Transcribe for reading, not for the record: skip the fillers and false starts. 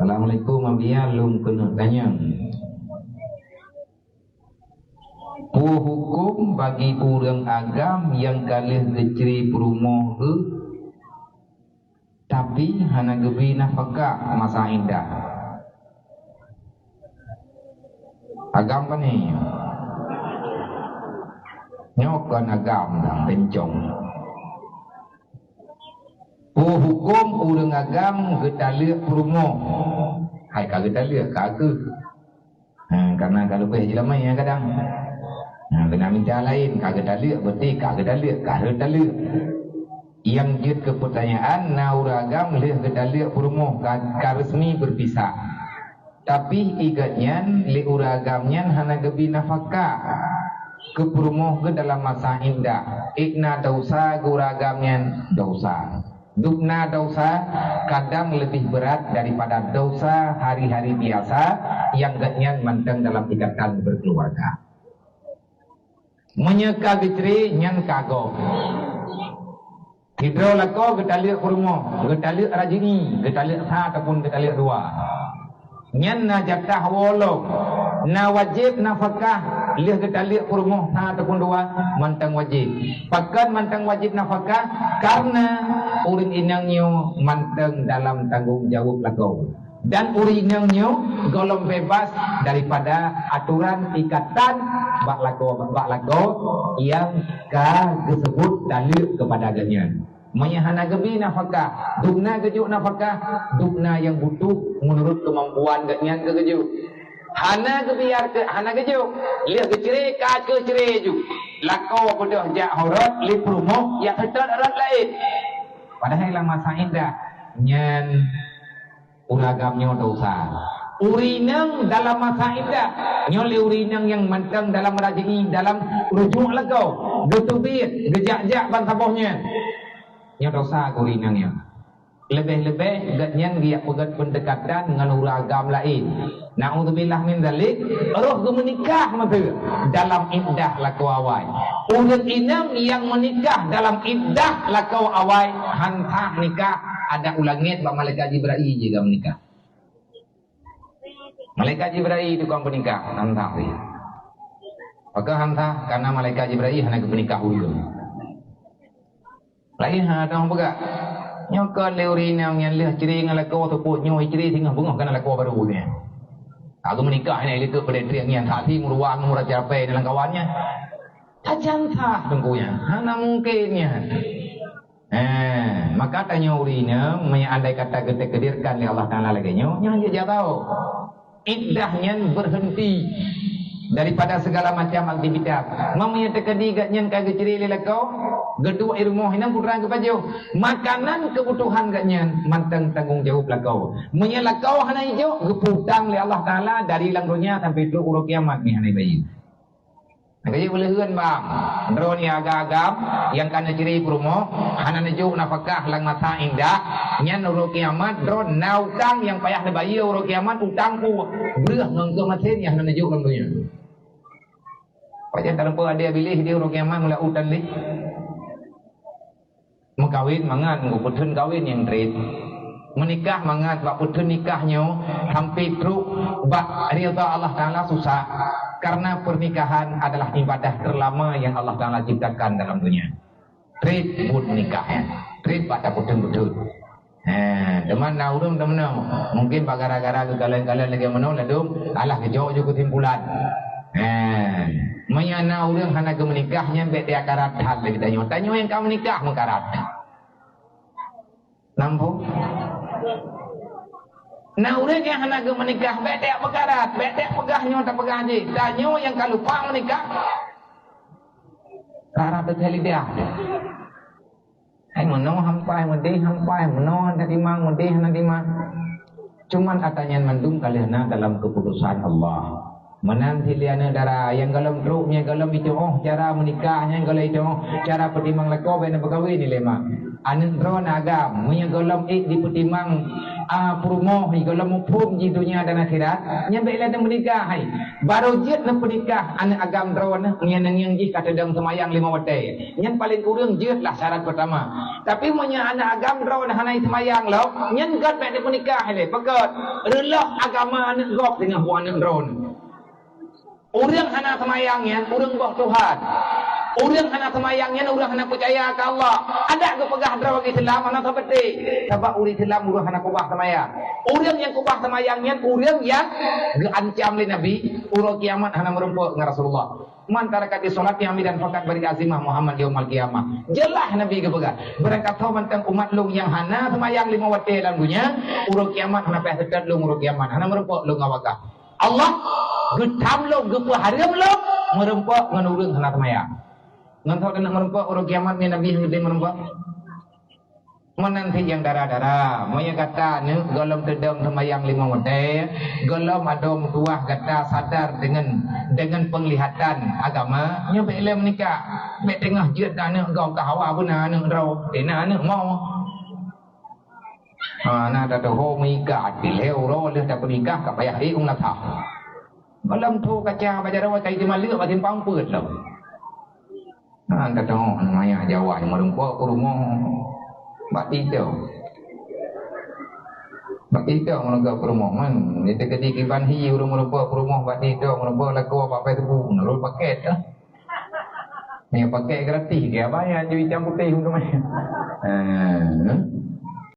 Assalamualaikum Abia lum kena tanya. Hukum bagi orang agam yang kalih keceri perumah tapi hana gebi nafkah masa indah. Agam kan ni? Nyokan agam dah bencong. Hukum orang agam getalik perumah. Hai kagak getalik kagak. Karena kalau boleh jelamai ya kadang. Kena minta lain kagak getalik berarti kagak getalik kagak getalik. Yang jut ke pertanyaan nauragam leh getalik perumah ka resmi berpisah. Tapi igatnya li uragamnya hana gebi nafkah ke perumah ke dalam masa indah. Ikna dosa uragamnya dosa. Dukna dosa kadang lebih berat daripada dosa hari-hari biasa yang gatnya manteng dalam ikatan berkeluarga. Menyeka geceri nyan kago. Hidro lako getalik kurmo, getalik rajini, getalik sa ataupun getalik dua. Nyan na jatah wolong, na wajib nafkah, lih getalik kurmo sa ataupun dua mantang wajib. Pakan mantang wajib nafkah karena urin inangnya manteng dalam tanggung jawab lako. Dan urinangnya golong bebas daripada aturan ikatan bak lako yang disebut dalil kepada ganyan. Menyahana gebi nafkah, dukna gejuk nafkah, dukna yang butuh menurut kemampuan ganyan kegejuk. Hana gebiar ke hana gejuk, lihat keceri ka keceri juk. Lako bodoh jak horot li promo ya ketat arat lain. Padahal lang masa indah nyan uragamnya dosa. Urinang dalam masa indah nyoli urinang yang mantang dalam rajin dalam rujuk lagau getubir gejak-jak ban sabohnya nya dosa urinangnya. Lebih-lebih gatnya dia pegat pendekatan dengan uragam lain. Naudzubillah min dzalik roh menikah mata dalam iddah lakau awai. Urang inang yang menikah dalam iddah lakau awai hantah nikah ada ulangit bak malaikat Jibril juga menikah. Malaikat Jibril itu kan penikah hantah dia. Maka hantah karena malaikat Jibril hendak menikah dulu. Lain ada orang pegak. Nyokan leurinang yang leh ceri dengan lakau tepuk nyoi ceri tinggal bungah kana lakau baru ni. Aku menikah ini itu pada triang yang hati muruang murah capai dalam kawannya. Tak jantah tengkunya. Hana mungkinnya. Maka tanya urina andai kata kita kedirkan oleh Allah Taala lagi nya dia tahu. Iddahnya berhenti daripada segala macam aktivitas. Mamanya tekadi gatnya kagak ceri lelakau, gedua irmoh hinang putrang kepajau. Makanan kebutuhan gatnya manteng tanggung jawab lakau. Menyelakau hana hijau geputang oleh Allah Taala dari langrunya sampai tu urut kiamat ni hana bayi. Kaya boleh heun bang. Drone ni agak-agak yang kana ciri promo hana nejuk nafkah lang masa indah nyan urut kiamat drone na utang yang payah bayi urut kiamat utang ku breuh ngengkeung masin yang hana nejuk lang dunia. Pajan tanpa ada bilih dia urut kiamat mula utang li. Mengkawin mangat nguputun kawin yang tret. Menikah mangat bak putun nikahnya sampai truk bak ridha Allah Taala susah. Karena pernikahan adalah ibadah terlama yang Allah Ta'ala ciptakan dalam dunia. Trid bud nikah. Trid pada putun-putun. Teman naudum teman. Mungkin gara-gara kalian lagi menau ladum. Alah kejauh juga kesimpulan. Maya naudum hana ke menikahnya. Bet dia karat hak lagi tanya. Tanya yang kau menikah mengkarat. Nampu? Nah udah yang hendak menikah bedek pekarat, bedek pegahnya tak pegah je. Tanya yang kalau lupa menikah, rara terkali dia. Hai meno hampai, mendih hampai, meno nanti mang, mendih nanti mang. Cuman katanya mandung kalian dalam keputusan Allah. Menanti liana darah yang galam truknya galam itu cara menikahnya galam itu cara pertimang leko bena pegawai ni lema. Anin drone agam, punya galam di pertimang perumoh kalau mau pun di dunia dan akhirat nya baiklah dan menikah hai baru jet na penikah anak agam drawan nya yang ji kata dang semayang 5 waktu nya paling kurang jet lah syarat pertama tapi monya anak agam drawan hanai semayang lo nya gat baik dia menikah hai pekat relah agama anak gop dengan buan anak drawan orang hana semayangnya orang boh Tuhan orang hana semayangnya orang hana percaya ke Allah ada ke pegah drawa Islam hana seperti sebab orang Islam orang hana kubah semayang orang yang kubah semayangnya orang yang geancam oleh Nabi urut kiamat hana merempuk dengan Rasulullah mantara kata solat yang dan fakat beri azimah Muhammad yaumul kiamah jelah Nabi ke pegah berangkat tahu mantang umat lu yang hana semayang 5 waktu dalam dunia urut kiamat hana payah sekat lu urut kiamat hana merempuk lu ngawakah Allah getam lu gepa haram lu merempuk dengan orang hana semayang ngan tahu nak merempak orang kiamat ni Nabi yang merempak menanti yang darah-darah moya kata ni golom tedam semayang 5 waktu golom adom tuah kata sadar dengan penglihatan agama nya baiklah menikah baik tengah jet dah nak gau kahawa benar nak rau tena nak mau na ta ho mi ka ti leo ro le ta nikah ka payah ri ung la tha golom tu kaca bajar wa kai di malu ba timpang peut lo kata namanya Jawa yang merempuk kurumah bati tu menegak kurumah man itu ketika iban hiu orang merempuk kurumah bati tu merempuk laku apa tu nurul paket lah yang paket gratis ke apa yang jadi hitam putih untuk main